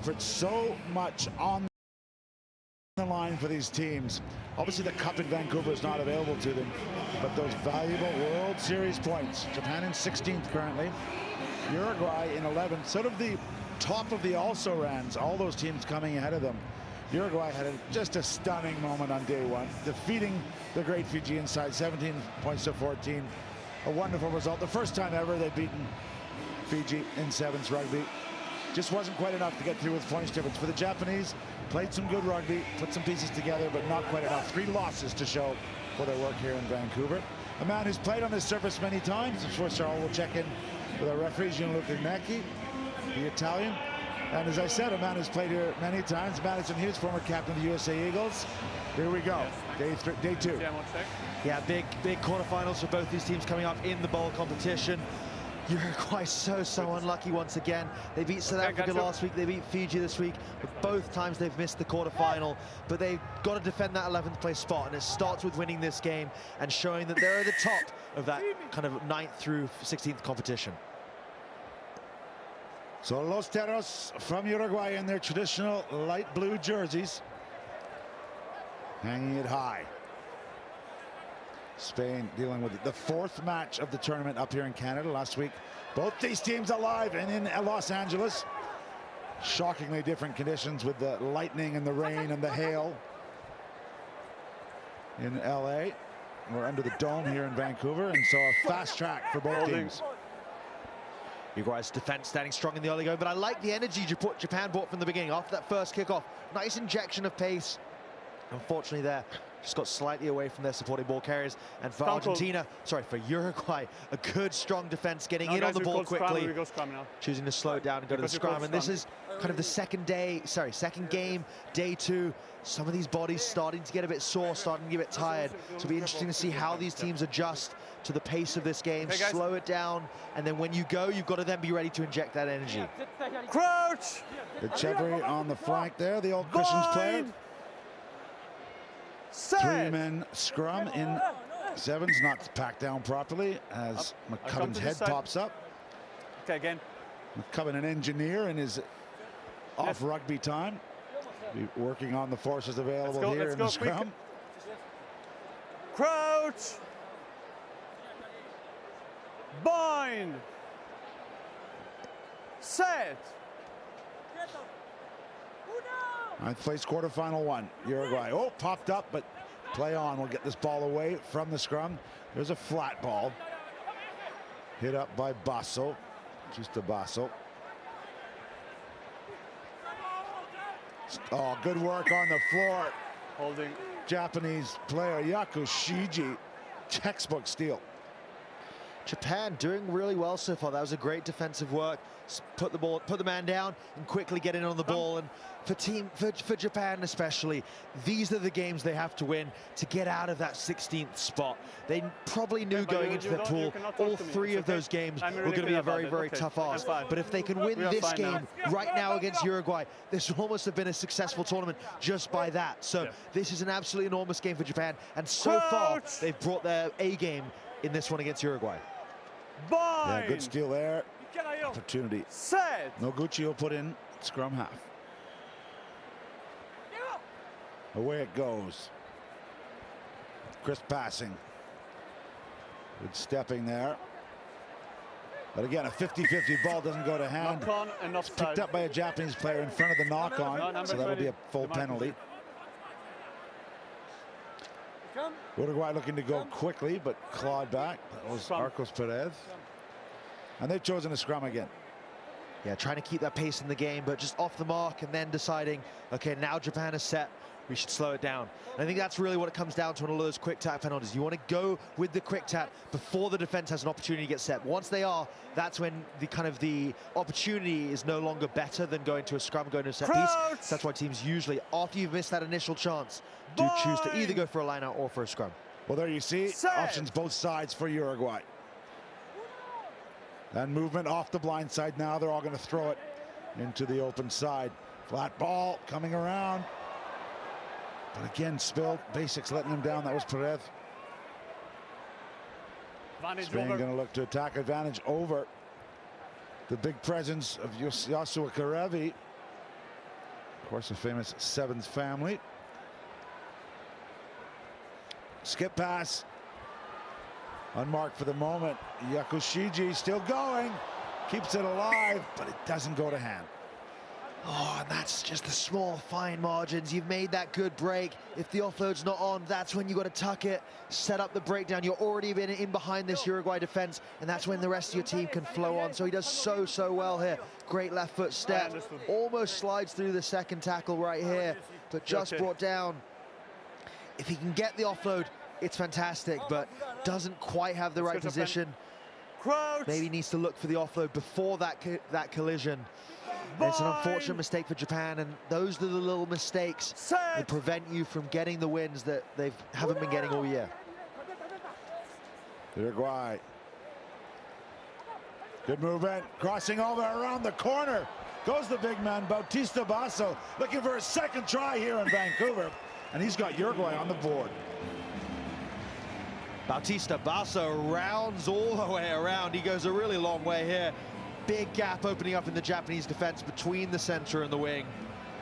Vancouver. It's so much on the line for these teams. Obviously, the cup in Vancouver is not available to them, but those valuable World Series points. Japan in 16th currently. Uruguay in 11th. Sort of the top of the also-rans. All those teams coming ahead of them. Uruguay had just a stunning moment on day one, defeating the great Fijian side 17 points to 14. A wonderful result. The first time ever they've beaten Fiji in sevens rugby. Just wasn't quite enough to get through with points difference. For the Japanese, played some good rugby, put some pieces together, but not quite enough. 3 losses to show for their work here in Vancouver. A man who's played on this surface many times. I'm sure Sarl will check in with our referee, Gianluca Necchi, the Italian. And as I said, a man who's played here many times. Madison Hughes, former captain of the USA Eagles. Here we go, day 2. Yeah, big quarterfinals for both these teams coming up in the bowl competition. Uruguay so unlucky once again. They beat South Africa last week, they beat Fiji this week, but both times they've missed the quarterfinal. But they've got to defend that 11th place spot, and it starts with winning this game and showing that they're at the top of that kind of 9th through 16th competition. So Los Terros from Uruguay in their traditional light blue jerseys, hanging it high. Spain dealing with the 4th match of the tournament up here in Canada last week. Both these teams alive and in Los Angeles. Shockingly different conditions with the lightning and the rain and the hail in LA. We're under the dome here in Vancouver, and so a fast track for both teams. Uruguay's defense standing strong in the early going, but I like the energy Japan brought from the beginning after that first kickoff. Nice injection of pace. Unfortunately there, just got slightly away from their supporting ball carriers. And for for Uruguay, a good strong defense, getting in on the ball quickly, choosing to slow it down and go to the scrum. And this is kind of the second game, day 2. Some of these bodies starting to get a bit sore, starting to get a bit tired. So it'll be interesting to see how these teams adjust to the pace of this game, slow it down, and then when you go, you've got to then be ready to inject that energy. Crouch! Echeverry on the flank there, the old Christians player. 3-man scrum in sevens, not packed down properly as McCubbin's head pops up. Okay, again. McCubbin, an engineer in his off rugby time. Be working on the forces available here in the scrum. Crouch! Bind! Set! 9th place quarterfinal 1, Uruguay. Oh, popped up, but play on. We'll get this ball away from the scrum. There's a flat ball. Hit up by Basso, Justa Basso. Oh, good work on the floor. Holding. Japanese player Yaku Shiji, textbook steal. Japan doing really well so far. That was a great defensive work. Put the man down and quickly get in on the ball. And for Japan especially, these are the games they have to win to get out of that 16th spot. They probably knew going into their pool all 3 of those games were going to be a very tough ask. But if they can win this game right now against Uruguay, this will almost have been a successful tournament just by that. So this is an absolutely enormous game for Japan, and so far they've brought their A game in this one against Uruguay. Yeah, good steal there. Opportunity. Noguchi will put in scrum half. Away it goes. Crisp passing. Good stepping there. But again, a 50-50 ball doesn't go to hand. It's picked up by a Japanese player in front of the knock-on, so that'll be a full penalty. Uruguay looking to go quickly, but clawed back. That was Arcos Perez. And they've chosen a scrum again. Yeah, trying to keep that pace in the game, but just off the mark and then deciding, okay, now Japan is set, we should slow it down. And I think that's really what it comes down to on all those quick tap penalties. You want to go with the quick tap before the defense has an opportunity to get set. Once they are, that's when the opportunity is no longer better than going to a scrum, going to a set piece. That's why teams usually, after you've missed that initial chance, do choose to either go for a line out or for a scrum. Well, there you see, options both sides for Uruguay. And movement off the blind side now. They're all going to throw it into the open side. Flat ball coming around. But again, spilled. Basics letting them down. That was Perez. Spain going to look to attack, advantage over the big presence of Yasua Karevi. course, a famous sevens family. Skip pass. Unmarked for the moment. Yakushiji still going. Keeps it alive, but it doesn't go to hand. Oh, and that's just the small, fine margins. You've made that good break. If the offload's not on, that's when you got to tuck it, set up the breakdown. You're already been in behind this Uruguay defense, and that's when the rest of your team can flow on. So he does so well here. Great left foot step. Almost slides through the second tackle right here, but just brought down. If he can get the offload, it's fantastic, but doesn't quite have the right position. Maybe needs to look for the offload before that collision. It's an unfortunate mistake for Japan, and those are the little mistakes that prevent you from getting the wins that they haven't been getting all year. Uruguay. Good movement, crossing over around the corner. Goes the big man, Bautista Basso, looking for a second try here in Vancouver, and he's got Uruguay on the board. Bautista Basso rounds all the way around. He goes a really long way here. Big gap opening up in the Japanese defense between the center and the wing.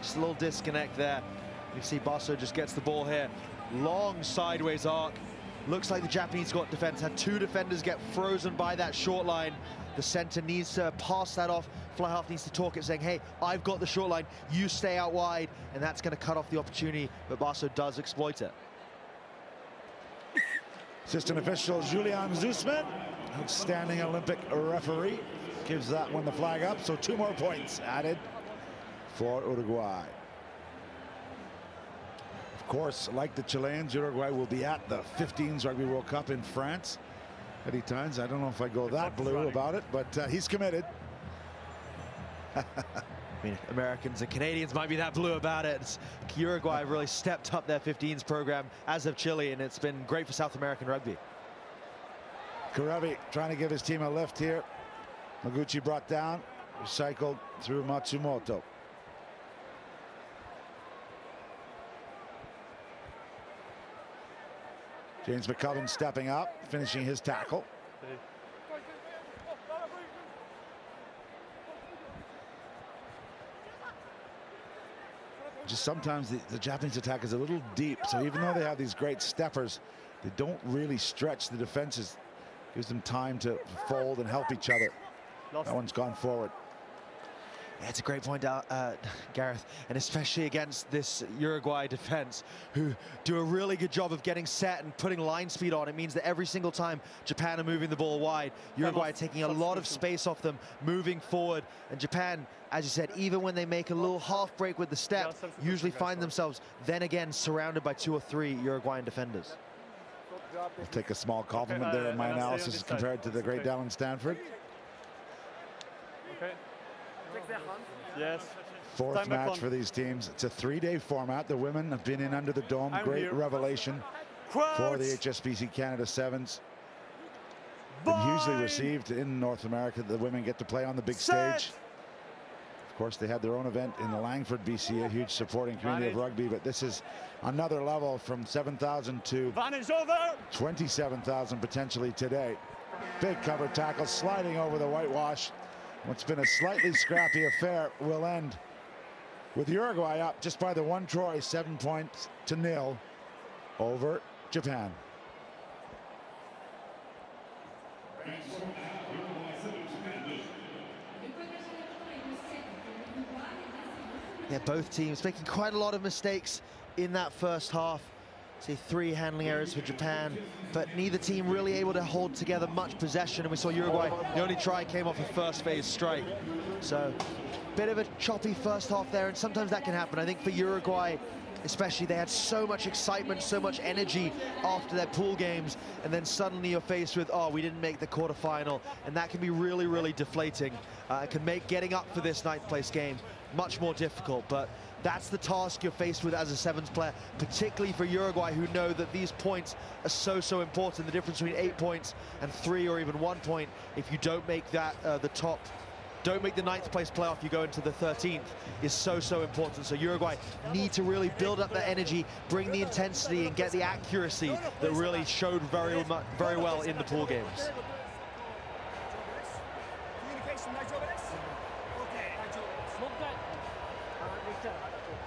Just a little disconnect there. You see Basso just gets the ball here. Long sideways arc. Looks like the Japanese defense had two defenders get frozen by that short line. The center needs to pass that off. Fly half needs to talk it, saying, hey, I've got the short line, you stay out wide, and that's going to cut off the opportunity, but Basso does exploit it. Assistant official Julian Zusman, outstanding Olympic referee, gives that one the flag up, so 2 more points added for Uruguay. Of course, like the Chileans, Uruguay will be at the 15s Rugby World Cup in France. Eddie Tynes, I don't know if I go that blue about it, but he's committed. I mean, Americans and Canadians might be that blue about it. Uruguay really stepped up their 15s program, as of Chile, and it's been great for South American rugby. Karevi trying to give his team a lift here. Noguchi brought down, recycled through Matsumoto. James McCubbin stepping up, finishing his tackle. Just sometimes the Japanese attack is a little deep, so even though they have these great steppers, they don't really stretch the defenses. Gives them time to fold and help each other. That one's gone forward. Yeah, it's a great point, Gareth, and especially against this Uruguay defense, who do a really good job of getting set and putting line speed on. It means that every single time Japan are moving the ball wide, Uruguay are taking a lot of space off them, moving forward, and Japan, as you said, even when they make a little half break with the step, usually find themselves then again surrounded by 2 or 3 Uruguayan defenders. I'll take a small compliment there in my analysis compared to the great Dallin Stanford. Okay. Yes. 4th match for these teams. It's a 3-day format. The women have been in under the dome. Great revelation for the HSBC Canada Sevens. Been hugely received in North America. The women get to play on the big stage. Of course, they had their own event in the Langford, BC, a huge supporting community of rugby, but this is another level from 7,000 to 27,000 potentially today. Big cover tackle, sliding over the whitewash. What's been a slightly scrappy affair will end with Uruguay up just by the 1 try, 7 points to 0 over Japan. Yeah, both teams making quite a lot of mistakes in that first half. See 3 handling errors for Japan, but neither team really able to hold together much possession, and we saw Uruguay, the only try came off a first phase strike. So bit of a choppy first half there, and sometimes that can happen. I think for Uruguay especially, they had so much excitement, so much energy after their pool games, and then suddenly you're faced with, oh, we didn't make the quarterfinal, and that can be really deflating. It can make getting up for this 9th place game much more difficult, but that's the task you're faced with as a sevens player, particularly for Uruguay, who know that these points are so important. The difference between 8 points and 3 or even 1 point, if you don't make that don't make the 9th place playoff, you go into the 13th, is so important. So Uruguay need to really build up that energy, bring the intensity, and get the accuracy that really showed very well in the pool games.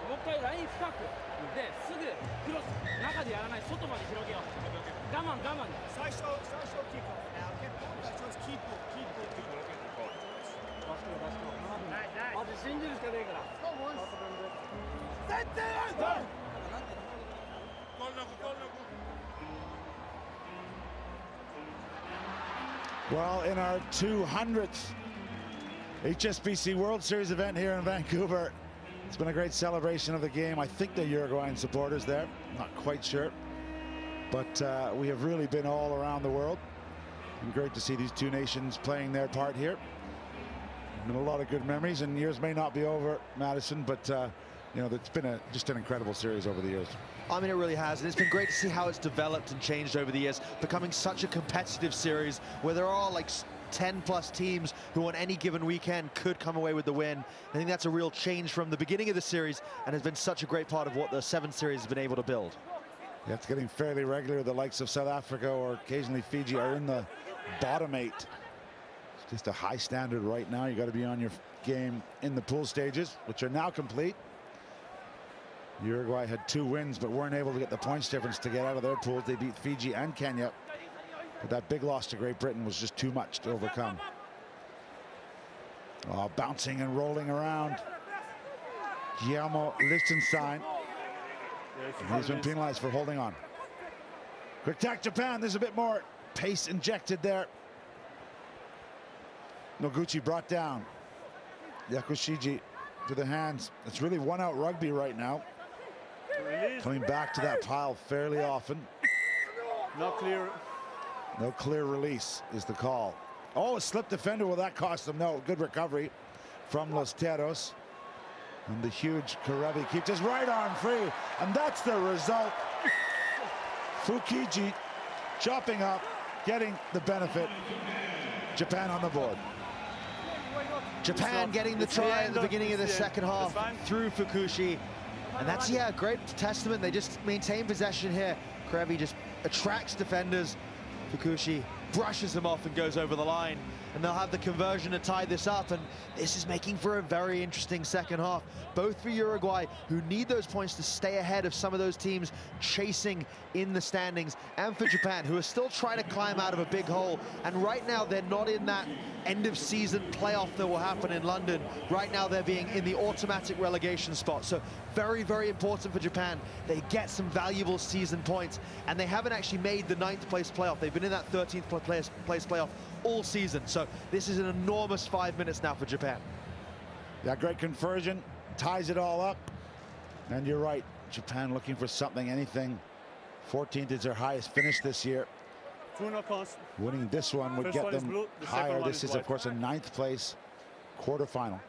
もう一回ライン深くですぐクロス中でやらない外まで広げよう我慢最初キープあと信じるしかねえから絶対やる Well, in our 200th HSBC World Series event here in Vancouver, it's been a great celebration of the game. I think the Uruguayan supporters there, not quite sure. But we have really been all around the world. And great to see these two nations playing their part here. And a lot of good memories, and years may not be over, Madison, but you know, it's been just an incredible series over the years. I mean, it really has, and it's been great to see how it's developed and changed over the years, becoming such a competitive series where there are like 10+ teams who on any given weekend could come away with the win. I think that's a real change from the beginning of the series and has been such a great part of what the 7th series has been able to build. Yeah, it's getting fairly regular. The likes of South Africa or occasionally Fiji are in the bottom 8. It's just a high standard right now. You got to be on your game in the pool stages, which are now complete. Uruguay had 2 wins, but weren't able to get the points difference to get out of their pools. They beat Fiji and Kenya, but that big loss to Great Britain was just too much to overcome. Oh, bouncing and rolling around. Guillermo Lichtenstein. He's been penalized for holding on. Quick attack Japan. There's a bit more pace injected there. Noguchi brought down. Yakushiji to the hands. It's really one-out rugby right now. Coming back to that pile fairly often. No clear. No clear release is the call. Oh, a slip defender. Will that cost them? No. Good recovery from Los Teros. And the huge Karevi keeps his right arm free. And that's the result. Fukiji chopping up, getting the benefit. Japan on the board. Japan getting the try at the beginning of the second half through Fukushi. And that's, yeah, a great testament. They just maintain possession here. Karevi just attracts defenders. Fukushi brushes them off and goes over the line. And they'll have the conversion to tie this up. And this is making for a very interesting second half, both for Uruguay, who need those points to stay ahead of some of those teams chasing in the standings, and for Japan, who are still trying to climb out of a big hole. And right now, they're not in that end-of-season playoff that will happen in London. Right now, they're being in the automatic relegation spot. So very, very important for Japan. They get some valuable season points, and they haven't actually made the 9th place playoff. They've been in that 13th place playoff all season. So this is an enormous 5 minutes now for Japan. Yeah, great conversion, ties it all up. And you're right, Japan looking for something, anything. 14th is their highest finish this year. Winning this one would get them higher. This is, of course, a 9th place quarterfinal.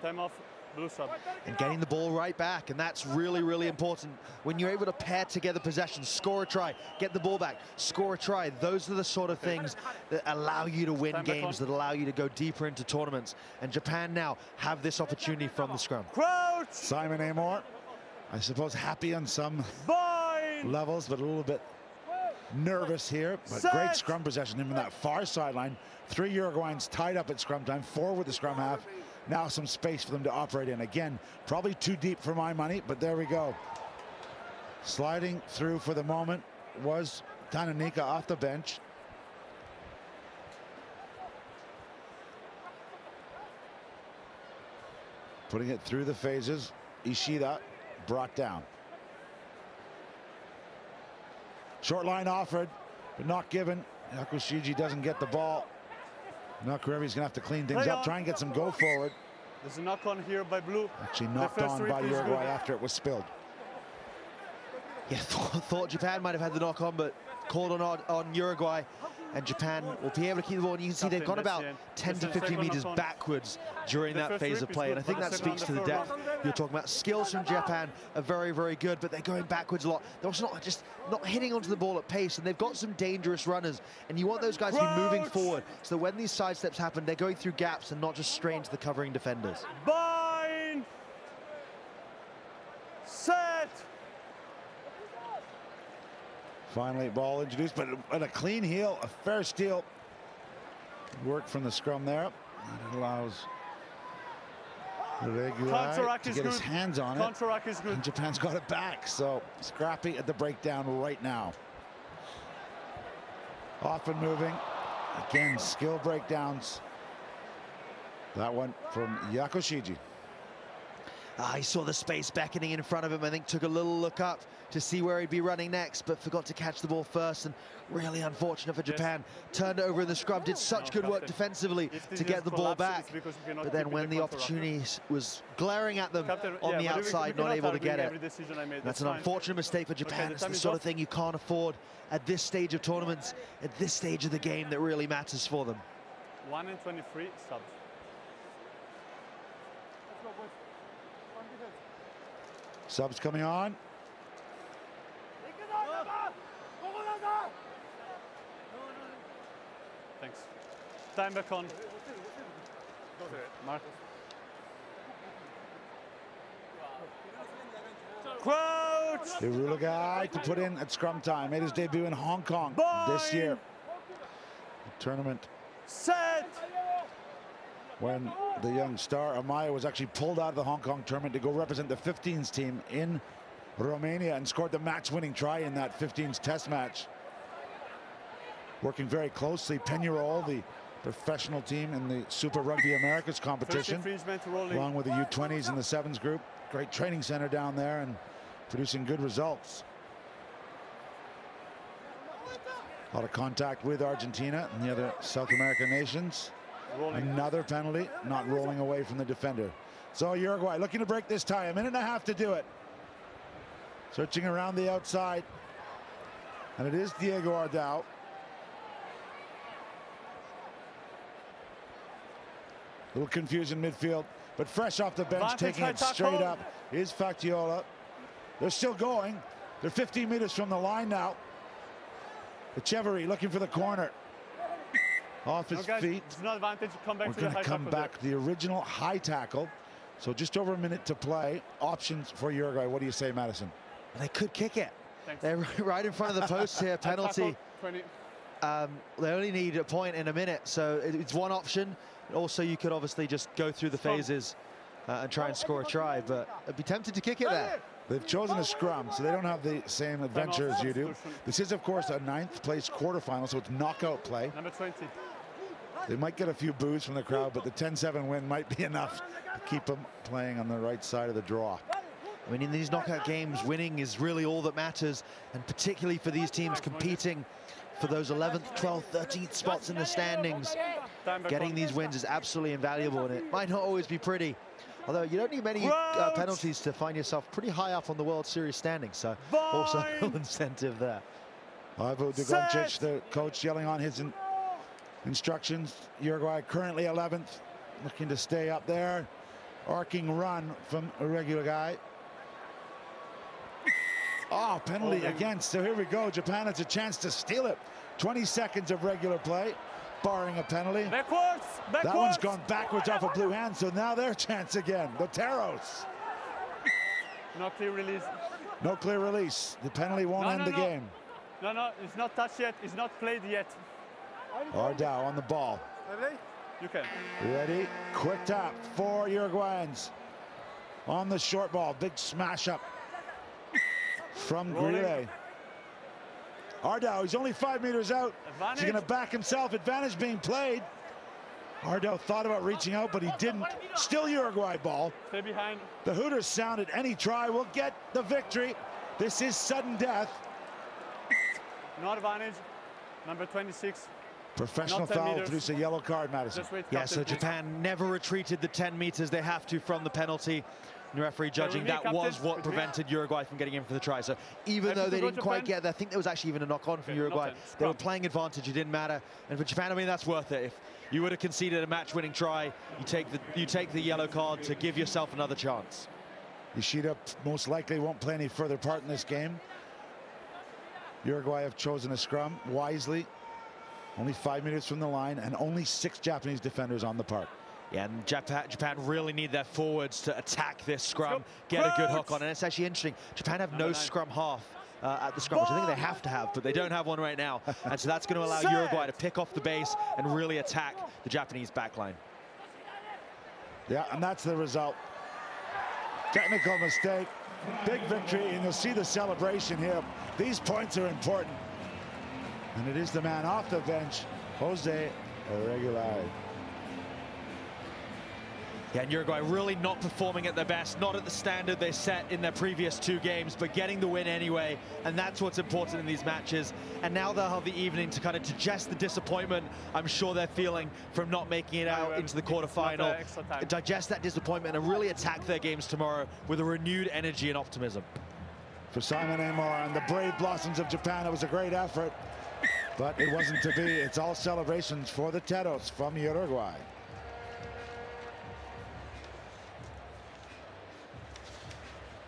Time off. Blue sub. And getting the ball right back, and that's really, really important. When you're able to pair together possessions, score a try, get the ball back, score a try, those are the sort of things that allow you to win games, that allow you to go deeper into tournaments. And Japan now have this opportunity from the scrum. Crouch! Simon Amor, I suppose happy on some levels, but a little bit nervous here. But great scrum possession in that far sideline. 3 Uruguayans tied up at scrum time, 4 with the scrum half. Now some space for them to operate in. Again, probably too deep for my money, but there we go. Sliding through for the moment was Tananika off the bench. Putting it through the phases. Ishida brought down. Short line offered, but not given. Yakushiji doesn't get the ball. Now Karevi's gonna have to clean things up, try and get some go forward. There's a knock on here by Blue. Actually knocked on by Uruguay after it was spilled. Yeah, thought Japan might have had the knock on, but called on Uruguay. And Japan will be able to keep the ball. And you can see they've gone about 10 to 15 meters backwards during that phase of play. And I think that speaks to the depth you're talking about. Skills from Japan are very, very good, but they're going backwards a lot. They're also not hitting onto the ball at pace, and they've got some dangerous runners. And you want those guys to be moving forward, so that when these sidesteps happen, they're going through gaps and not just straight into the covering defenders. Bind! Set! Finally, ball introduced, but a clean heel, a fair steal. Work from the scrum there. And it allows Uruguay to get his hands on it. Counter-rack is good. And Japan's got it back, so scrappy at the breakdown right now. Often moving. Again, skill breakdowns. That one from Yakoshiji. He saw the space beckoning in front of him. I think took a little look up to see where he'd be running next, but forgot to catch the ball first, and really unfortunate for Japan. Turned it over in the scrum, did such good work defensively to get the ball back, but then when the opportunity was glaring at them on the outside, not able to get it. That's an unfortunate mistake for Japan. It's the sort of thing you can't afford at this stage of tournaments, at this stage of the game that really matters for them. 1 and 23 subs. Subs coming on. Thanks. Time back on. Mark. Crouch! The Uruguay to put in at scrum time. Made his debut in Hong Kong this year. The tournament. Set! When the young star Amaya was actually pulled out of the Hong Kong tournament to go represent the 15s team in Romania and scored the match-winning try in that 15s test match. Working very closely, Peñarol, the professional team in the Super Rugby Americas competition, along with the U20s and the Sevens group. Great training center down there and producing good results. A lot of contact with Argentina and the other South American nations. Another penalty, not rolling away from the defender. So Uruguay looking to break this tie. 1.5 minutes to do it. Searching around the outside. And it is Diego Ardao. Little confusion midfield, but fresh off the bench, taking it straight up is Factiola. They're still going. They're 15 meters from the line now. Echeverry looking for the corner. Off his feet. It's no advantage. Come back We're to the going to come back the original high tackle. So just over 1 minute to play. Options for Uruguay. What do you say, Madison? They could kick it. Thanks. They're right in front of the post here. Penalty. They only need a point in 1 minute, so it's one option. Also, you could obviously just go through the phases and try and score a try, but I'd be tempted to kick it there. They've chosen a scrum, so they don't have the same adventure as you do. This is, of course, a 9th place quarterfinal, so it's knockout play. Number 20. They might get a few boos from the crowd, but the 10-7 win might be enough to keep them playing on the right side of the draw. I mean, in these knockout games, winning is really all that matters, and particularly for these teams competing for those 11th, 12th, 13th spots in the standings. Getting these wins is absolutely invaluable, and it might not always be pretty. Although you don't need many penalties to find yourself pretty high up on the World Series standings, so also no incentive there. Ivo Dugoncic, the coach, yelling on his instructions. Uruguay currently 11th, looking to stay up there. Arcing run from Uruguay. Oh, penalty against. So here we go. Japan has a chance to steal it. 20 seconds of regular play, barring a penalty. Backwards. That one's gone backwards off a blue hand, so now their chance again. Loteros. No clear release. No clear release. The penalty won't end the game. No, it's not touched yet. It's not played yet. Ardao on the ball. You can. Ready? Quick tap for Uruguayans. On the short ball. Big smash up from Grile. Ardao, he's only 5 meters out. He's going to back himself. Advantage being played. Ardao thought about reaching out, but he didn't. Still Uruguay ball. Stay behind. The Hooters sounded. Any try will get the victory. This is sudden death. No advantage. Number 26. Professional foul, produce a yellow card, Madison. Yeah, so Japan never retreated the 10 meters. They have to from the penalty. The referee judging that was what prevented Uruguay from getting in for the try. So even though they didn't quite get there, I think there was actually even a knock-on from Uruguay. They were playing advantage, it didn't matter. And for Japan, I mean, that's worth it. If you would have conceded a match-winning try, you take the yellow card to give yourself another chance. Ishida most likely won't play any further part in this game. Uruguay have chosen a scrum wisely. Only 5 meters from the line and only 6 Japanese defenders on the park. Yeah, and Japan really need their forwards to attack this scrum, get a good hook on. And it's actually interesting, Japan have no scrum half at the scrum, which I think they have to have, but they don't have one right now. And so that's going to allow Uruguay to pick off the base and really attack the Japanese backline. Yeah, and that's the result. Technical mistake, big victory, and you'll see the celebration here. These points are important. And it is the man off the bench, Jose Uruguay. Yeah, and Uruguay really not performing at their best, not at the standard they set in their previous 2 games, but getting the win anyway, and that's what's important in these matches. And now they'll have the evening to kind of digest the disappointment I'm sure they're feeling from not making it out into the quarterfinal. Digest that disappointment and really attack their games tomorrow with a renewed energy and optimism. For Simon Amor and the Brave Blossoms of Japan, it was a great effort, but it wasn't to be. It's all celebrations for the Teros from Uruguay.